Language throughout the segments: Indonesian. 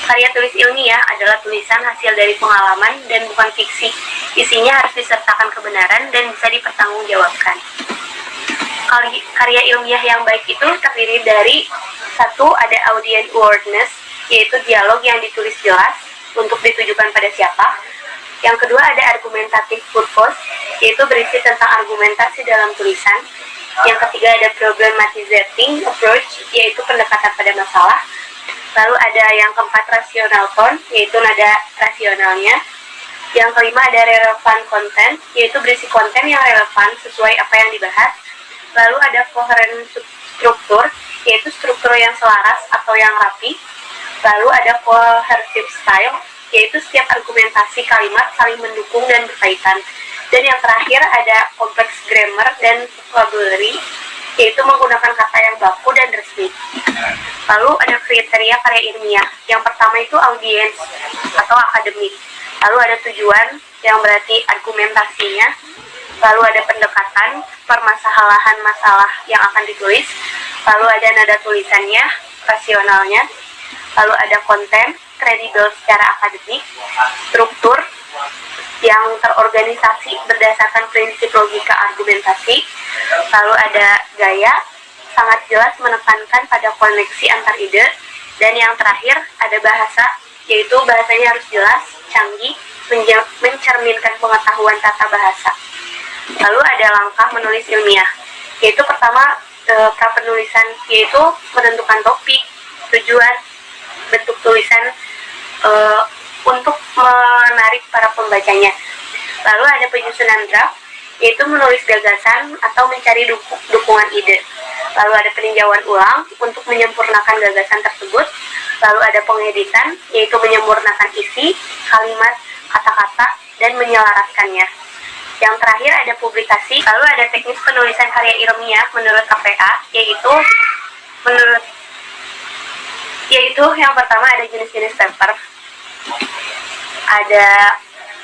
Karya tulis ilmiah adalah tulisan hasil dari pengalaman dan bukan fiksi. Isinya harus disertakan kebenaran dan bisa dipertanggungjawabkan. Karya ilmiah yang baik itu terdiri dari satu, ada audience awareness, yaitu dialog yang ditulis jelas untuk ditujukan pada siapa. Yang kedua, ada argumentative purpose, yaitu berisi tentang argumentasi dalam tulisan. Yang ketiga, ada problematizing approach, yaitu pendekatan pada masalah. Lalu ada yang keempat, rational tone, yaitu nada rasionalnya. Yang kelima, ada relevant content, yaitu berisi konten yang relevan sesuai apa yang dibahas. Lalu ada coherent struktur, yaitu struktur yang selaras atau yang rapi. Lalu ada cohesive style, yaitu setiap argumentasi kalimat saling mendukung dan berkaitan. Dan yang terakhir ada complex grammar dan vocabulary, yaitu menggunakan kata yang baku dan resmi. Lalu ada kriteria karya ilmiah. Yang pertama itu audience atau akademik. Lalu ada tujuan yang berarti argumentasinya. Lalu ada pendekatan, permasalahan masalah yang akan ditulis. Lalu ada nada tulisannya, rasionalnya. Lalu ada konten, kredibel secara akademik. Struktur yang terorganisasi berdasarkan prinsip logika argumentasi. Lalu ada gaya, sangat jelas menekankan pada koneksi antar ide. Dan yang terakhir ada bahasa, yaitu bahasanya harus jelas, canggih, mencerminkan pengetahuan tata bahasa. Lalu ada langkah menulis ilmiah, yaitu pertama prapenulisan, yaitu menentukan topik, tujuan, bentuk tulisan untuk menarik para pembacanya. Lalu ada penyusunan draft, yaitu menulis gagasan atau mencari dukungan ide. Lalu ada peninjauan ulang untuk menyempurnakan gagasan tersebut. Lalu ada pengeditan, yaitu menyempurnakan isi, kalimat, kata-kata, dan menyelaraskannya. Yang terakhir ada publikasi. Lalu ada teknis penulisan karya ilmiah menurut KPA, yaitu yang pertama ada jenis-jenis paper, ada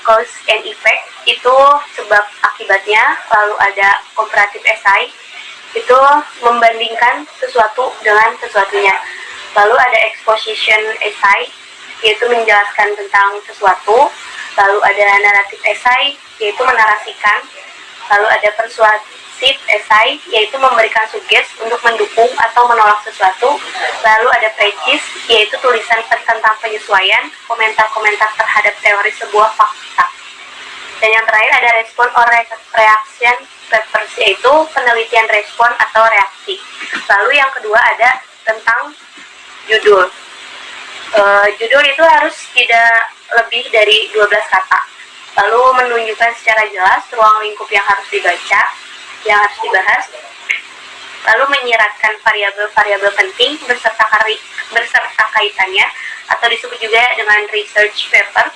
cause and effect, itu sebab akibatnya. Lalu ada comparative essay, itu membandingkan sesuatu dengan sesuatunya. Lalu ada exposition essay, yaitu menjelaskan tentang sesuatu. Lalu ada narrative essay, yaitu menarasikan. Lalu ada persuasive essay, yaitu memberikan suges untuk mendukung atau menolak sesuatu. Lalu ada precis, yaitu tulisan tentang penyesuaian, komentar-komentar terhadap teori sebuah fakta. Dan yang terakhir ada respon or reaction papers, yaitu penelitian respon atau reaksi. Lalu yang kedua ada tentang judul. Judul itu harus tidak lebih dari 12 kata. Lalu menunjukkan secara jelas ruang lingkup yang harus dibaca, yang harus dibahas. Lalu menyiratkan variabel-variabel penting beserta kaitannya, atau disebut juga dengan research paper.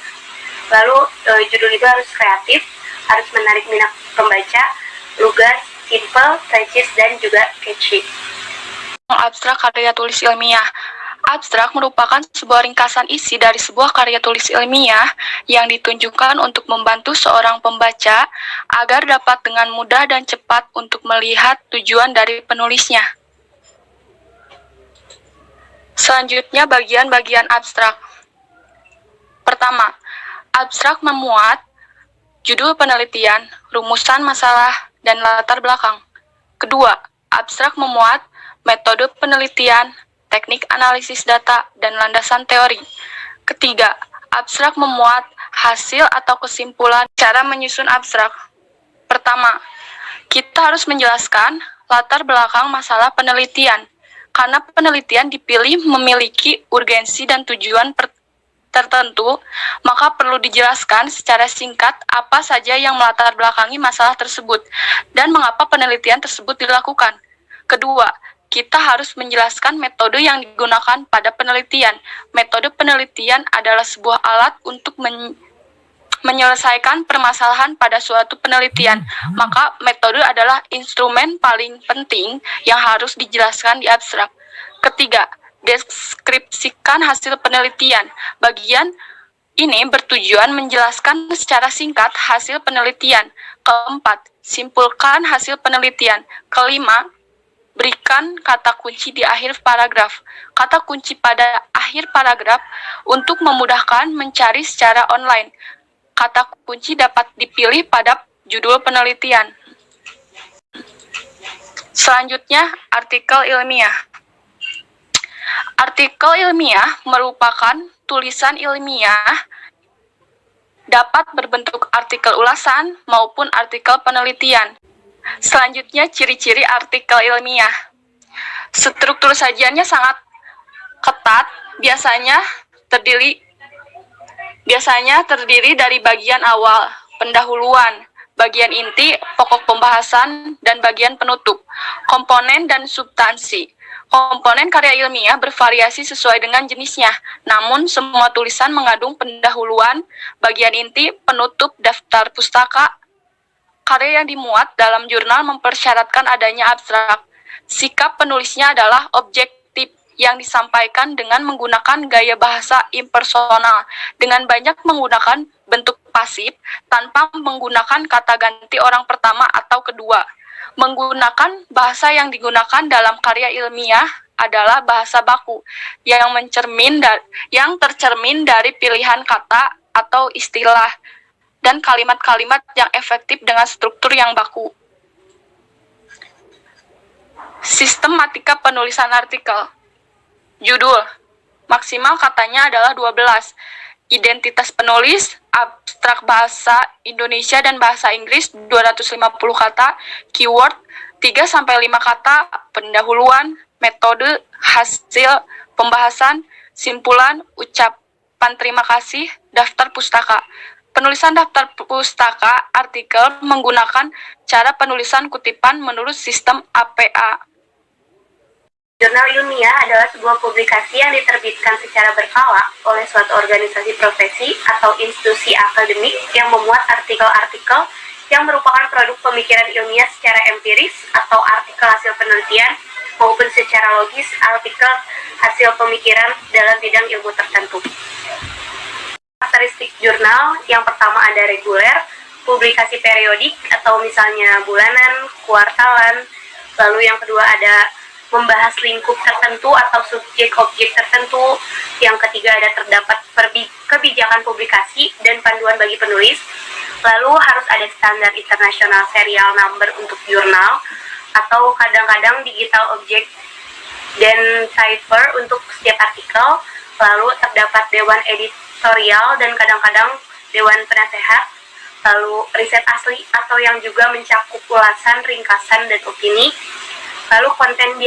Lalu judul itu harus kreatif, harus menarik minat pembaca, lugas, simple, precis, dan juga catchy. Abstrak karya tulis ilmiah. Abstrak merupakan sebuah ringkasan isi dari sebuah karya tulis ilmiah yang ditunjukkan untuk membantu seorang pembaca agar dapat dengan mudah dan cepat untuk melihat tujuan dari penulisnya. Selanjutnya bagian-bagian abstrak. Pertama, abstrak memuat judul penelitian, rumusan masalah, dan latar belakang. Kedua, abstrak memuat metode penelitian, teknik analisis data, dan landasan teori. Ketiga, abstrak memuat hasil atau kesimpulan. Cara menyusun abstrak. Pertama, kita harus menjelaskan latar belakang masalah penelitian. Karena penelitian dipilih memiliki urgensi dan tujuan tertentu, maka perlu dijelaskan secara singkat apa saja yang melatar belakangi masalah tersebut dan mengapa penelitian tersebut dilakukan. Kedua, kita harus menjelaskan metode yang digunakan pada penelitian. Metode penelitian adalah sebuah alat untuk menyelesaikan permasalahan pada suatu penelitian. Maka metode adalah instrumen paling penting yang harus dijelaskan di abstrak. Ketiga, deskripsikan hasil penelitian. Bagian ini bertujuan menjelaskan secara singkat hasil penelitian. Keempat, simpulkan hasil penelitian. Kelima, berikan kata kunci di akhir paragraf. Kata kunci pada akhir paragraf untuk memudahkan mencari secara online. Kata kunci dapat dipilih pada judul penelitian. Selanjutnya, artikel ilmiah. Artikel ilmiah merupakan tulisan ilmiah dapat berbentuk artikel ulasan maupun artikel penelitian. Selanjutnya, ciri-ciri artikel ilmiah. Struktur sajiannya sangat ketat, biasanya terdiri dari bagian awal, pendahuluan, bagian inti, pokok pembahasan, dan bagian penutup, komponen dan substansi. Komponen karya ilmiah bervariasi sesuai dengan jenisnya, namun semua tulisan mengandung pendahuluan, bagian inti, penutup, daftar pustaka. Karya yang dimuat dalam jurnal mempersyaratkan adanya abstrak. Sikap penulisnya adalah objektif yang disampaikan dengan menggunakan gaya bahasa impersonal, dengan banyak menggunakan bentuk pasif tanpa menggunakan kata ganti orang pertama atau kedua. Menggunakan bahasa yang digunakan dalam karya ilmiah adalah bahasa baku yang tercermin dari pilihan kata atau istilah dan kalimat-kalimat yang efektif dengan struktur yang baku. Sistematika penulisan artikel. Judul. Maksimal katanya adalah 12. Identitas penulis, abstrak bahasa Indonesia dan bahasa Inggris 250 kata, keyword 3-5 kata, pendahuluan, metode, hasil, pembahasan, simpulan, ucapan terima kasih, daftar pustaka. Penulisan daftar pustaka artikel menggunakan cara penulisan kutipan menurut sistem APA. Jurnal ilmiah adalah sebuah publikasi yang diterbitkan secara berkala oleh suatu organisasi profesi atau institusi akademik yang memuat artikel-artikel yang merupakan produk pemikiran ilmiah secara empiris atau artikel hasil penelitian maupun secara logis artikel hasil pemikiran dalam bidang ilmu tertentu. Karakteristik jurnal yang pertama ada reguler, publikasi periodik atau misalnya bulanan, kuartalan. Lalu yang kedua ada membahas lingkup tertentu atau subjek-objek tertentu. Yang ketiga ada terdapat kebijakan publikasi dan panduan bagi penulis. Lalu harus ada standar internasional serial number untuk jurnal atau kadang-kadang digital object dan cipher untuk setiap artikel. Lalu terdapat dewan editorial dan kadang-kadang dewan penasehat. Lalu riset asli atau yang juga mencakup ulasan, ringkasan, dan opini. Lalu konten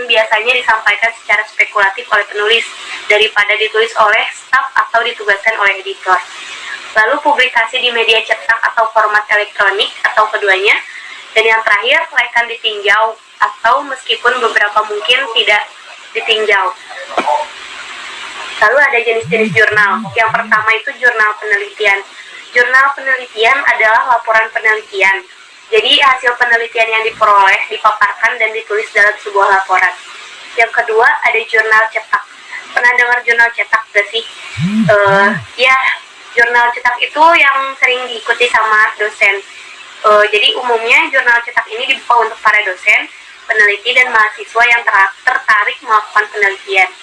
biasanya disampaikan secara spekulatif oleh penulis daripada ditulis oleh staf atau ditugaskan oleh editor. Lalu publikasi di media cetak atau format elektronik atau keduanya. Dan yang terakhir akan ditinjau atau meskipun beberapa mungkin tidak ditinjau. Lalu ada jenis-jenis jurnal. Yang pertama itu jurnal penelitian. Jurnal penelitian adalah laporan penelitian. Jadi hasil penelitian yang diperoleh dipaparkan dan ditulis dalam sebuah laporan. Yang kedua ada jurnal cetak. Pernah dengar jurnal cetak gak sih? Ya, jurnal cetak itu yang sering diikuti sama dosen. Jadi umumnya jurnal cetak ini dibuka untuk para dosen, peneliti dan mahasiswa yang tertarik melakukan penelitian.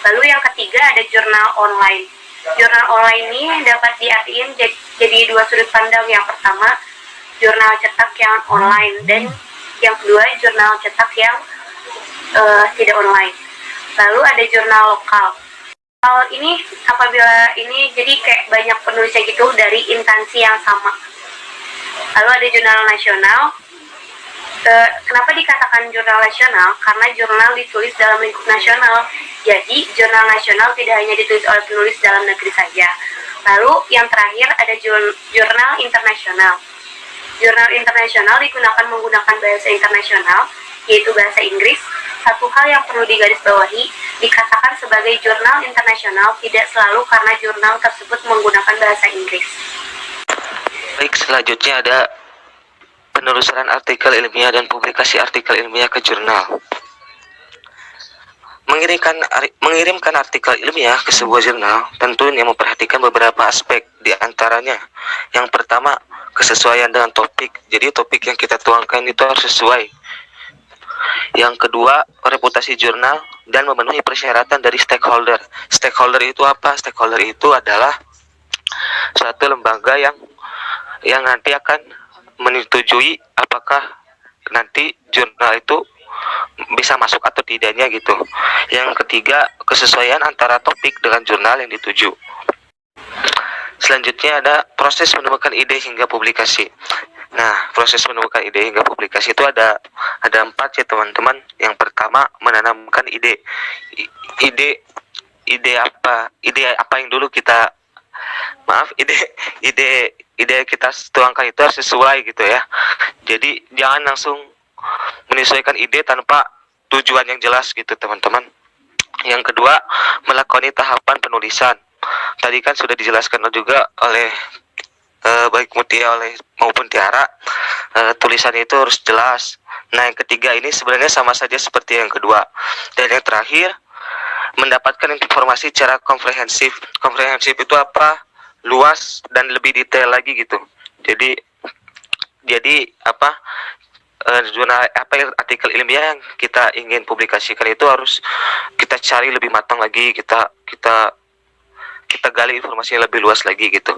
Lalu yang ketiga ada jurnal online. Jurnal online ini dapat diartikan jadi dua sudut pandang. Yang pertama jurnal cetak yang online dan yang kedua jurnal cetak yang tidak online. Lalu ada jurnal lokal. Hal ini apabila ini jadi kayak banyak penulisnya gitu dari instansi yang sama. Lalu ada jurnal nasional. Kenapa dikatakan jurnal nasional? Karena jurnal ditulis dalam lingkup nasional. Jadi jurnal nasional tidak hanya ditulis oleh penulis dalam negeri saja. Lalu yang terakhir ada jurnal internasional. Jurnal internasional digunakan menggunakan bahasa internasional, yaitu bahasa Inggris. Satu hal yang perlu digarisbawahi, dikatakan sebagai jurnal internasional tidak selalu karena jurnal tersebut menggunakan bahasa Inggris. Baik, selanjutnya ada penelusuran artikel ilmiah dan publikasi artikel ilmiah ke jurnal. Mengirimkan artikel ilmiah ke sebuah jurnal tentunya memperhatikan beberapa aspek, di antaranya yang pertama kesesuaian dengan topik. Jadi topik yang kita tuangkan itu harus sesuai. Yang kedua, reputasi jurnal. dan memenuhi persyaratan dari stakeholder. Stakeholder itu apa? Stakeholder itu adalah suatu lembaga yang nanti akan menyetujui apakah nanti jurnal itu bisa masuk atau tidaknya gitu. Yang ketiga, kesesuaian antara topik dengan jurnal yang dituju. Selanjutnya ada proses menemukan ide hingga publikasi. Nah, proses menemukan ide hingga publikasi itu ada 4 ya teman-teman. Yang pertama, menanamkan ide. Ide apa? Ide apa yang dulu kita ide kita tuangkan itu harus sesuai gitu ya. Jadi jangan langsung menyesuaikan ide tanpa tujuan yang jelas gitu teman-teman. Yang kedua, melakoni tahapan penulisan. Tadi kan sudah dijelaskan juga oleh baik Mutia maupun Tiara, tulisannya itu harus jelas. Nah, yang ketiga ini sebenarnya sama saja seperti yang kedua. Dan yang terakhir, mendapatkan informasi secara komprehensif. Komprehensif itu apa? Luas dan lebih detail lagi gitu. Jadi apa? Jurnal artikel ilmiah yang kita ingin publikasikan itu harus kita cari lebih matang lagi, kita gali informasi yang lebih luas lagi gitu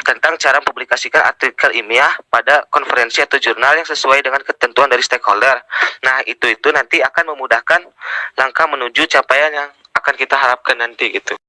tentang cara mempublikasikan artikel ilmiah pada konferensi atau jurnal yang sesuai dengan ketentuan dari stakeholder. Nah, itu nanti akan memudahkan langkah menuju capaian yang akan kita harapkan nanti gitu.